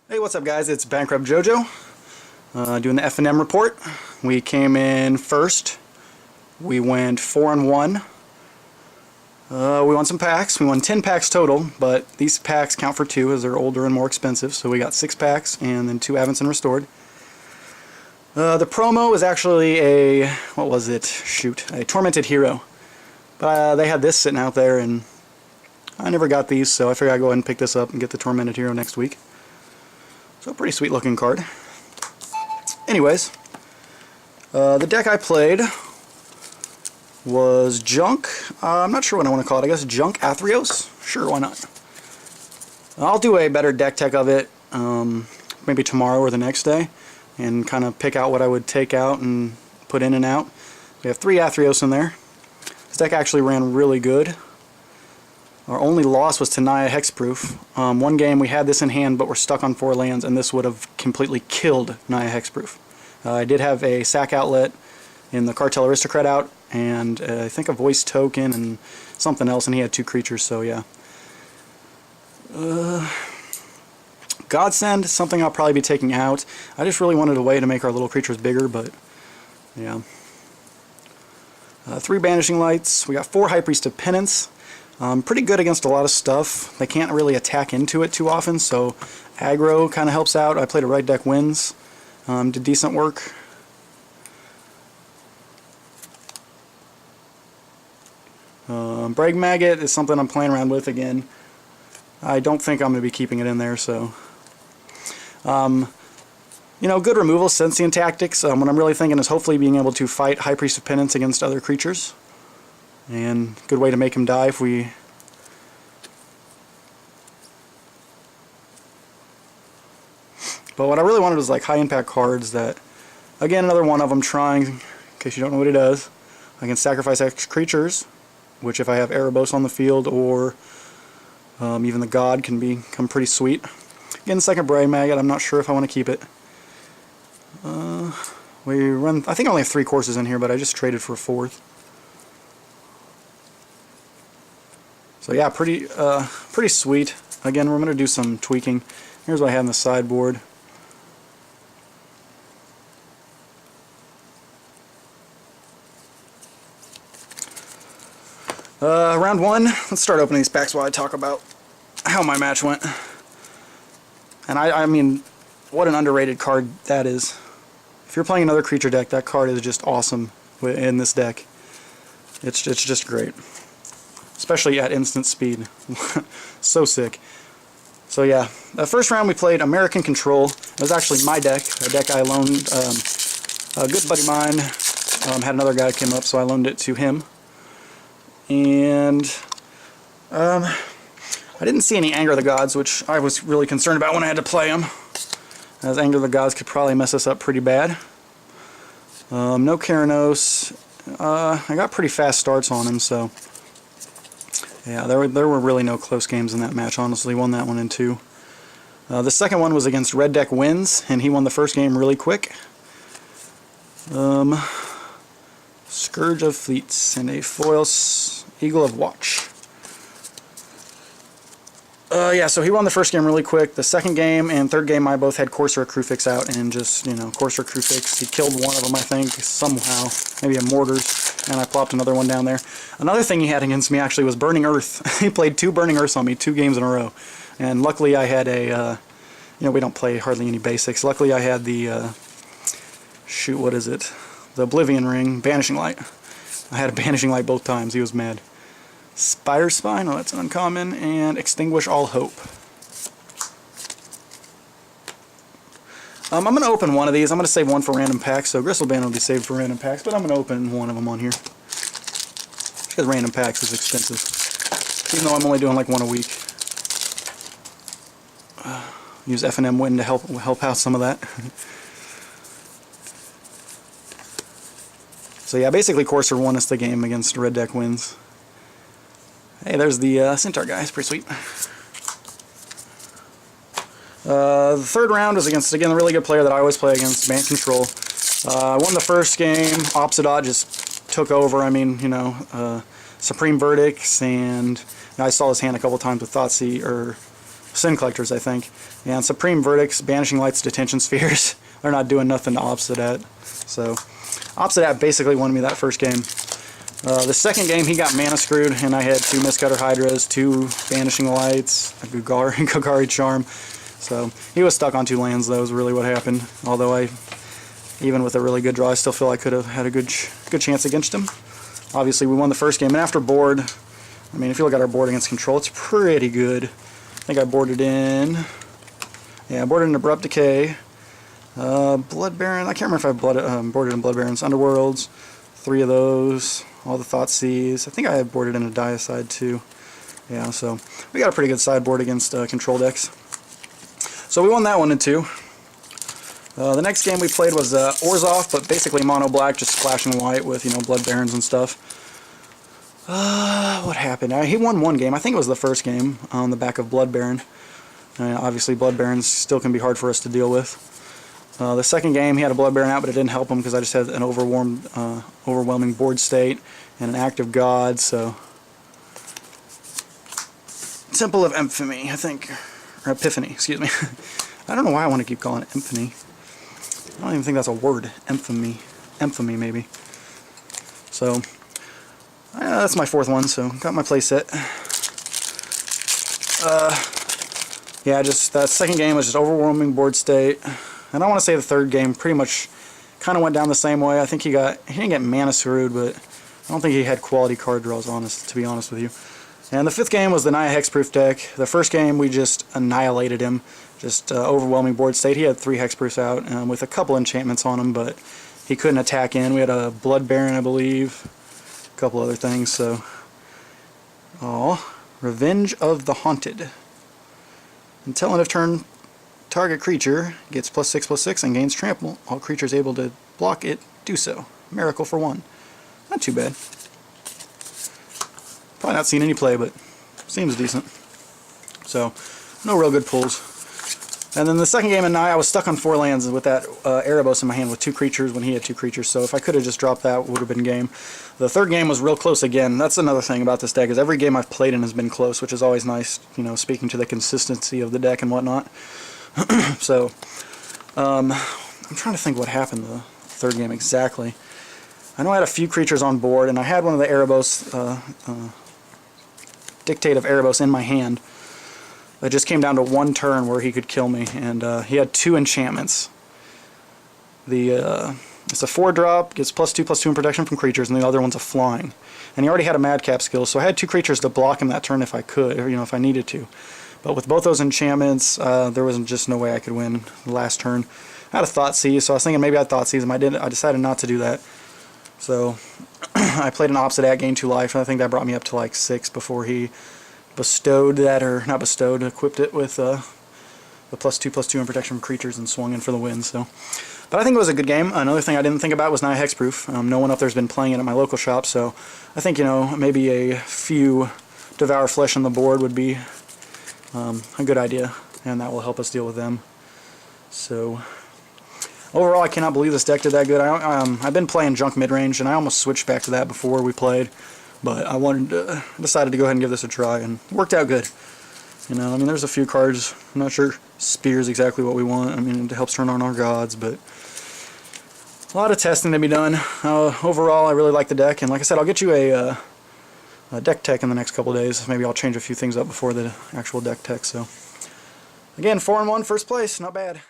Hey, what's up guys? It's Bankruptjojo doing the FNM Report. We came in first. We went 4-1. We won some packs. We won 10 packs total, but these packs count for 2 as they're older and more expensive. So we got 6 packs and then 2 Avents and Restored. The promo is actually a, what was it? Shoot, a Tormented Hero. But they had this sitting out there and I never got these, so I figured I'd go ahead and pick this up and get the Tormented Hero next week. So pretty sweet looking card. Anyways, the deck I played was Junk. I'm not sure what I want to call it. I guess Junk Athreos? Sure, why not? I'll do a better deck tech of it maybe tomorrow or the next day and kind of pick out what I would take out and put in and out. We have 3 Athreos in there. This deck actually ran really good. Our only loss was to Naya Hexproof. One game we had this in hand but we're stuck on 4 lands and this would have completely killed Naya Hexproof. I did have a sack outlet in the Cartel Aristocrat out and I think a voice token and something else, and he had 2 creatures, so yeah. Godsend, something I'll probably be taking out. I just really wanted a way to make our little creatures bigger, but yeah. 3 Banishing Lights. We got 4 High Priest of Penance. Pretty good against a lot of stuff. They can't really attack into it too often, so aggro kind of helps out. I played a right deck wins. Did decent work. Brag Maggot is something I'm playing around with again. I don't think I'm going to be keeping it in there, so... you know, good removal, Sentient Tactics. What I'm really thinking is hopefully being able to fight High Priest of Penance against other creatures. And good way to make him die if we... But what I really wanted was like high impact cards that, again, another one of them trying, in case you don't know what it does, I can sacrifice X creatures, which if I have Erebos on the field or even the God can become pretty sweet. Again, second Brag Maggot, I'm not sure if I want to keep it. We run, I think I only have 3 courses in here, but I just traded for a 4th. So yeah, pretty sweet. Again, we're going to do some tweaking. Here's what I have in the sideboard. Round 1, let's start opening these packs while I talk about how my match went. And I mean, what an underrated card that is. If you're playing another creature deck, that card is just awesome in this deck. It's just great. Especially at instant speed. So sick. So yeah, the first round we played American Control. It was actually my deck, a deck I loaned. A good buddy of mine had another guy come up, so I loaned it to him. And I didn't see any Anger of the Gods, which I was really concerned about when I had to play them, as Anger of the Gods could probably mess us up pretty bad. No Keranos. I got pretty fast starts on him, so... Yeah, there were really no close games in that match, honestly. Won that one in 2. The second one was against Red Deck Wins, and he won the first game really quick. Scourge of Fleets and a foil Eagle of Watch. Yeah, so he won the first game really quick. The second game and third game I both had Courser Crewfix out, and just, you know, Courser Crewfix. He killed one of them, I think, somehow. Maybe a Mortars. And I plopped another one down there. Another thing he had against me actually was Burning Earth. He played 2 Burning Earths on me 2 games in a row. And luckily I had a, you know, we don't play hardly any basics. Luckily I had the, shoot, what is it? The Oblivion Ring, Banishing Light. I had a Banishing Light both times. He was mad. Spider Spine, oh, that's an uncommon. And Extinguish All Hope. I'm going to open one of these. I'm going to save one for random packs, so Gristlebane will be saved for random packs, but I'm going to open one of them on here. Because random packs is expensive. Even though I'm only doing like 1 a week. Use FNM Win to help out some of that. So yeah, basically Courser won us the game against Red Deck Wins. Hey, there's the Centaur guy. It's pretty sweet. The third round was against, again, a really good player that I always play against, Band Control. I won the first game. Opsidot just took over. I mean, you know, Supreme Verdicts, and you know, I saw his hand a couple times with Thoughtseize, or Sin Collectors, I think. And Supreme Verdicts, Banishing Lights, Detention Spheres. They're not doing nothing to Obsidat. So, Obsidat basically won me that first game. The second game, he got mana screwed, and I had 2 Mistcutter Hydras, 2 Banishing Lights, a Golgari Charm. So, he was stuck on 2 lands, though, is really what happened. Although even with a really good draw, I still feel I could have had a good chance against him. Obviously, we won the first game, and after board, I mean, if you look at our board against control, it's pretty good. I think I boarded in, yeah, I boarded in Abrupt Decay, Blood Baron, I can't remember if I boarded in Blood Barons, Underworlds, 3 of those, all the Thoughtseize. I think I had boarded in a Diacide too. Yeah, so we got a pretty good sideboard against control decks. So we won that one in 2. The next game we played was Orzhov, but basically mono black, just splashing white with, you know, Blood Barons and stuff. What happened? He won 1 game. I think it was the first game on the back of Blood Baron. Obviously, Blood Barons still can be hard for us to deal with. The second game, he had a Blood Baron out, but it didn't help him because I just had an overwhelming board state and an active god. So, Temple of Infamy, I think, or Epiphany. Excuse me. I don't know why I want to keep calling it Infamy. I don't even think that's a word. Infamy, maybe. So. That's my 4th one, so got my play set. Yeah, just that second game was just overwhelming board state. And I want to say the third game pretty much kind of went down the same way. I think he didn't get mana screwed, but I don't think he had quality card draws, to be honest with you. And the 5th game was the Naya Hexproof deck. The first game we just annihilated him, just overwhelming board state. He had 3 Hexproofs out with a couple enchantments on him, but he couldn't attack in. We had a Blood Baron, I believe. Couple other things, so Revenge of the Haunted. Until end of turn, target creature gets +6/+6 and gains trample. All creatures able to block it do so. Miracle for 1. Not too bad. Probably not seen any play, but seems decent. So, no real good pulls. And then the second game in Naya, I was stuck on 4 lands with that Erebos in my hand with 2 creatures when he had 2 creatures, so if I could have just dropped that, it would have been game. The third game was real close again. That's another thing about this deck, is every game I've played in has been close, which is always nice, you know, speaking to the consistency of the deck and whatnot. So, I'm trying to think what happened the third game exactly. I know I had a few creatures on board, and I had one of the Erebos, Dictate of Erebos in my hand. It just came down to 1 turn where he could kill me, and he had 2 enchantments. It's a 4-drop, gets +2/+2 in protection from creatures, and the other one's a flying. And he already had a Madcap skill, so I had 2 creatures to block him that turn if I could, or, you know, if I needed to. But with both those enchantments, there was just no way I could win the last turn. I had a Thoughtseize, so I was thinking maybe I'd Thoughtseize him. I decided not to do that. So I played an Obsidat, gained 2 life, and I think that brought me up to like 6 before he bestowed that, or not bestowed, equipped it with the +2/+2 in protection from creatures and swung in for the win. So, but I think it was a good game. Another thing I didn't think about was Naya Hexproof. No one up there's been playing it at my local shop, so I think, you know, maybe a few Devour Flesh on the board would be a good idea, and that will help us deal with them. So, overall, I cannot believe this deck did that good. I've been playing junk mid-range, and I almost switched back to that before we played. But I decided to go ahead and give this a try, and it worked out good. You know, I mean, there's a few cards. I'm not sure Spear's exactly what we want. I mean, it helps turn on our gods, but a lot of testing to be done. Overall, I really like the deck, and like I said, I'll get you a deck tech in the next couple of days. Maybe I'll change a few things up before the actual deck tech. So, again, 4-1, first place, not bad.